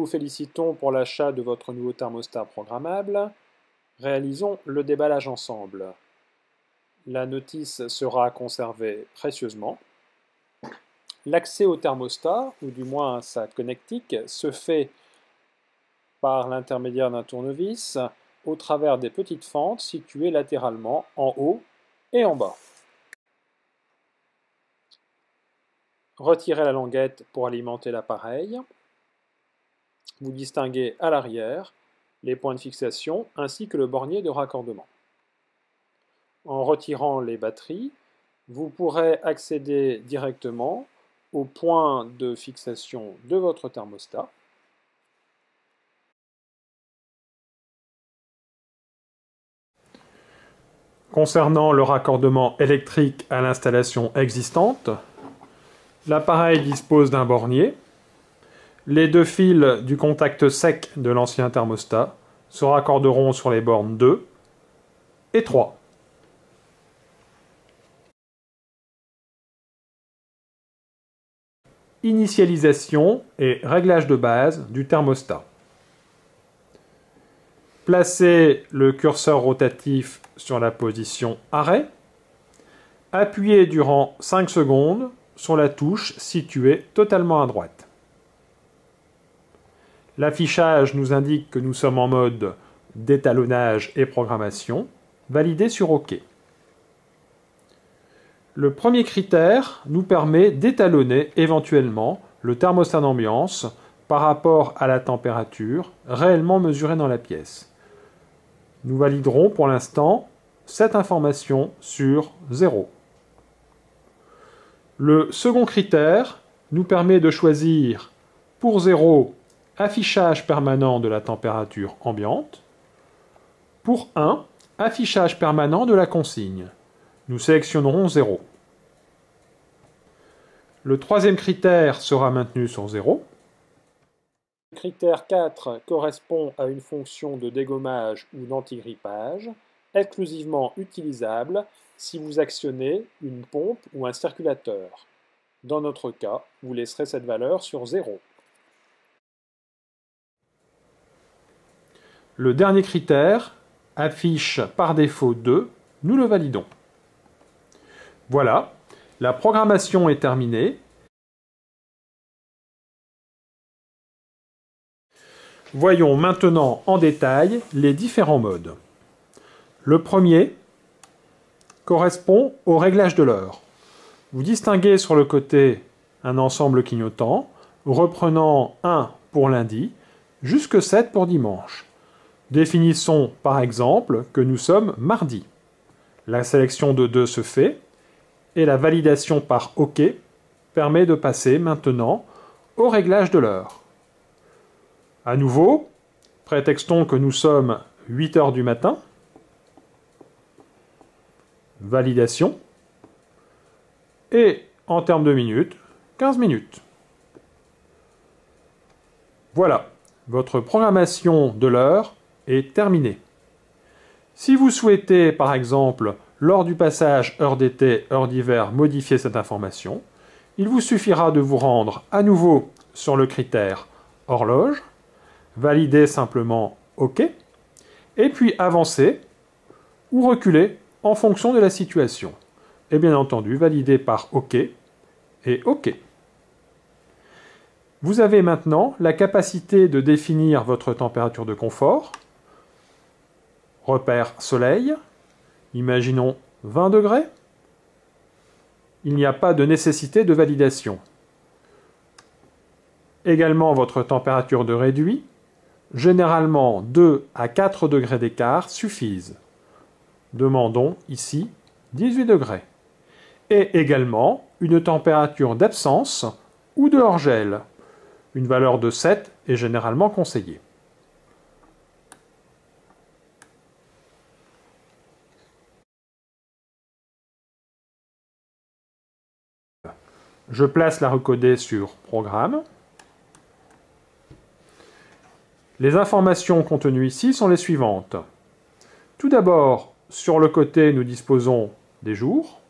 félicitons pour l'achat de votre nouveau thermostat programmable. Réalisons le déballage ensemble. La notice sera conservée précieusement. L'accès au thermostat, ou du moins à sa connectique, se fait par l'intermédiaire d'un tournevis au travers des petites fentes situées latéralement en haut et en bas. Retirez la languette pour alimenter l'appareil. Vous distinguez à l'arrière les points de fixation ainsi que le bornier de raccordement. En retirant les batteries, vous pourrez accéder directement au point de fixation de votre thermostat. Concernant le raccordement électrique à l'installation existante, l'appareil dispose d'un bornier. Les deux fils du contact sec de l'ancien thermostat se raccorderont sur les bornes 2 et 3. Initialisation et réglage de base du thermostat. Placez le curseur rotatif sur la position arrêt. Appuyez durant 5 secondes sur la touche située totalement à droite. L'affichage nous indique que nous sommes en mode d'étalonnage et programmation. Validez sur OK. Le premier critère nous permet d'étalonner éventuellement le thermostat d'ambiance par rapport à la température réellement mesurée dans la pièce. Nous validerons pour l'instant cette information sur 0. Le second critère nous permet de choisir pour 0 affichage permanent de la température ambiante. Pour 1, affichage permanent de la consigne. Nous sélectionnerons 0. Le troisième critère sera maintenu sur 0. Le critère 4 correspond à une fonction de dégommage ou d'antigrippage, exclusivement utilisable si vous actionnez une pompe ou un circulateur. Dans notre cas, vous laisserez cette valeur sur 0. Le dernier critère affiche par défaut 2, nous le validons. Voilà, la programmation est terminée. Voyons maintenant en détail les différents modes. Le premier correspond au réglage de l'heure. Vous distinguez sur le côté un ensemble clignotant, reprenant 1 pour lundi, jusque 7 pour dimanche. Définissons par exemple que nous sommes mardi. La sélection de 2 se fait et la validation par OK permet de passer maintenant au réglage de l'heure. À nouveau, prétextons que nous sommes 8 heures du matin. Validation. Et en termes de minutes, 15 minutes. Voilà, votre programmation de l'heure est terminée. Si vous souhaitez, par exemple, lors du passage heure d'été, heure d'hiver, modifier cette information, il vous suffira de vous rendre à nouveau sur le critère horloge, valider simplement OK, et puis avancer ou reculer en fonction de la situation. Et bien entendu, valider par OK et OK. Vous avez maintenant la capacité de définir votre température de confort. Repère soleil, imaginons 20 degrés. Il n'y a pas de nécessité de validation. Également votre température de réduit. Généralement 2 à 4 degrés d'écart suffisent. Demandons ici 18 degrés. Et également une température d'absence ou de hors-gel. Une valeur de 7 est généralement conseillée. Je place la recodée sur Programme. Les informations contenues ici sont les suivantes. Tout d'abord, sur le côté, nous disposons des jours.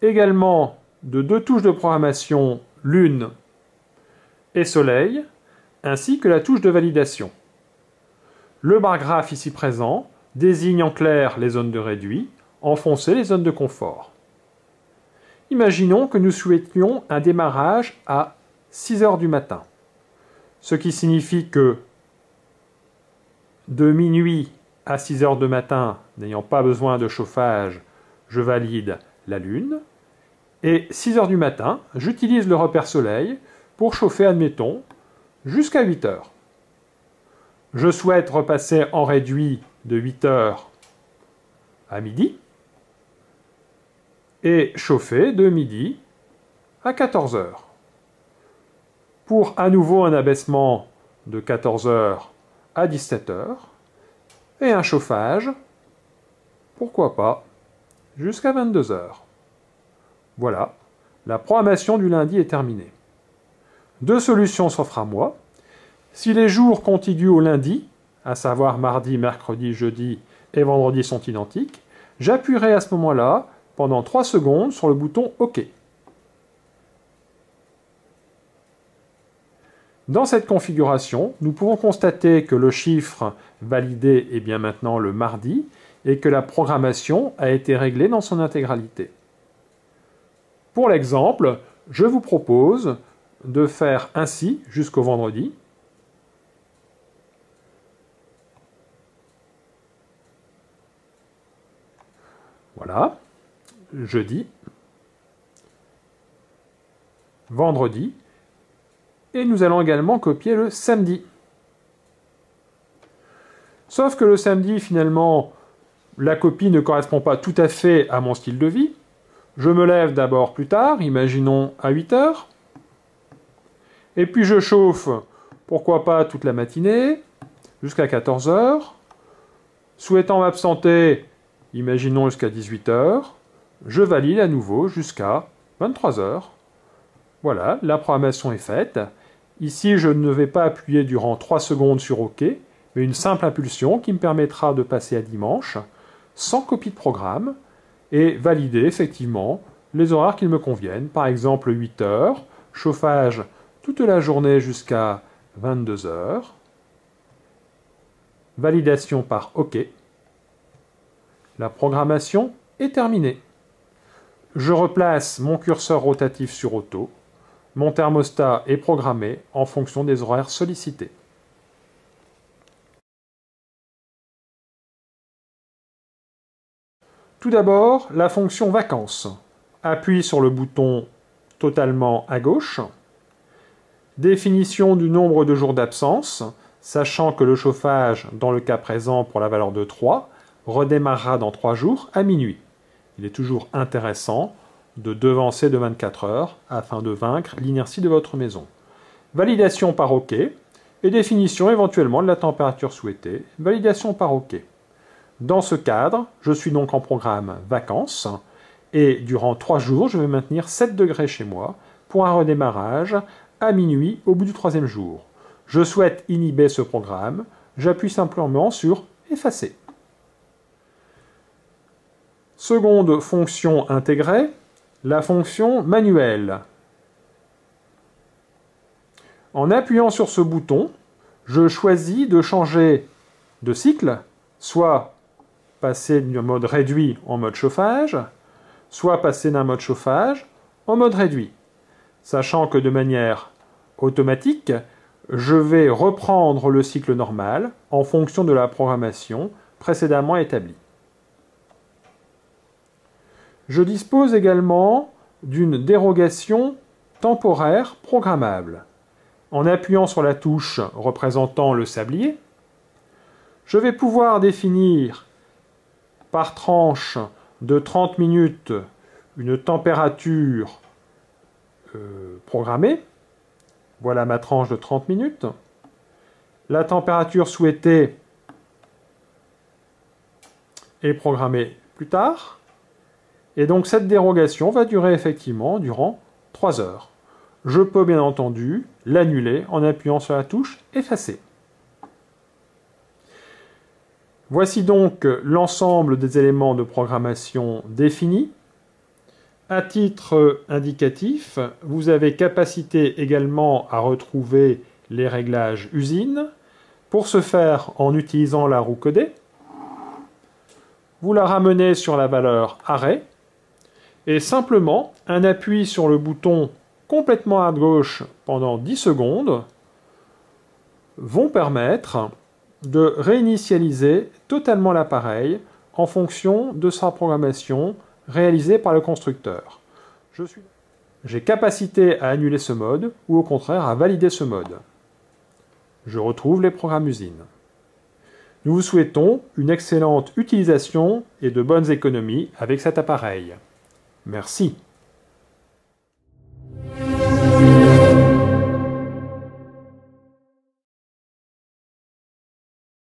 Également de 2 touches de programmation, lune et soleil, ainsi que la touche de validation. Le bar graphe ici présent désigne en clair les zones de réduit, en foncé les zones de confort. Imaginons que nous souhaitions un démarrage à 6 heures du matin, ce qui signifie que de minuit à 6 heures du matin, n'ayant pas besoin de chauffage, je valide la lune, et 6 heures du matin, j'utilise le repère soleil pour chauffer, admettons, jusqu'à 8 heures. Je souhaite repasser en réduit de 8 heures à midi, et chauffer de midi à 14 heures. Pour à nouveau un abaissement de 14 heures à 17 heures, et un chauffage, pourquoi pas, jusqu'à 22 heures. Voilà, la programmation du lundi est terminée. Deux solutions s'offrent à moi. Si les jours contigus au lundi, à savoir mardi, mercredi, jeudi et vendredi sont identiques, j'appuierai à ce moment-là pendant 3 secondes sur le bouton OK. Dans cette configuration, nous pouvons constater que le chiffre validé est bien maintenant le mardi et que la programmation a été réglée dans son intégralité. Pour l'exemple, je vous propose de faire ainsi jusqu'au vendredi. Voilà, jeudi, vendredi, et nous allons également copier le samedi. Sauf que le samedi, finalement, la copie ne correspond pas tout à fait à mon style de vie. Je me lève d'abord plus tard, imaginons à 8 heures, et puis je chauffe, pourquoi pas toute la matinée, jusqu'à 14 heures. Souhaitant m'absenter, imaginons jusqu'à 18 heures, je valide à nouveau jusqu'à 23 heures. Voilà, la programmation est faite. Ici, je ne vais pas appuyer durant 3 secondes sur OK, mais une simple impulsion qui me permettra de passer à dimanche, sans copie de programme, et valider effectivement les horaires qui me conviennent. Par exemple, 8 heures, chauffage toute la journée jusqu'à 22 heures, validation par OK. La programmation est terminée. Je replace mon curseur rotatif sur Auto. Mon thermostat est programmé en fonction des horaires sollicités. Tout d'abord, la fonction vacances. Appuie sur le bouton totalement à gauche. Définition du nombre de jours d'absence, sachant que le chauffage, dans le cas présent pour la valeur de 3, redémarrera dans 3 jours à minuit. Il est toujours intéressant de devancer de 24 heures afin de vaincre l'inertie de votre maison. Validation par OK et définition éventuellement de la température souhaitée. Validation par OK. Dans ce cadre, je suis donc en programme vacances et durant 3 jours, je vais maintenir 7 degrés chez moi pour un redémarrage à minuit au bout du 3e jour. Je souhaite inhiber ce programme, j'appuie simplement sur effacer. Seconde fonction intégrée, la fonction manuelle. En appuyant sur ce bouton, je choisis de changer de cycle, soit passer d'un mode réduit en mode chauffage, soit passer d'un mode chauffage en mode réduit. Sachant que de manière automatique, je vais reprendre le cycle normal en fonction de la programmation précédemment établie. Je dispose également d'une dérogation temporaire programmable. En appuyant sur la touche représentant le sablier, je vais pouvoir définir par tranche de 30 minutes une température programmée. Voilà ma tranche de 30 minutes. La température souhaitée est programmée plus tard. Et donc cette dérogation va durer effectivement durant 3 heures. Je peux bien entendu l'annuler en appuyant sur la touche Effacer. Voici donc l'ensemble des éléments de programmation définis. À titre indicatif, vous avez capacité également à retrouver les réglages usine. Pour ce faire, en utilisant la roue codée, vous la ramenez sur la valeur arrêt et simplement un appui sur le bouton complètement à gauche pendant 10 secondes vont permettre de réinitialiser totalement l'appareil en fonction de sa programmation réalisée par le constructeur. J'ai capacité à annuler ce mode ou au contraire à valider ce mode. Je retrouve les programmes usines. Nous vous souhaitons une excellente utilisation et de bonnes économies avec cet appareil. Merci.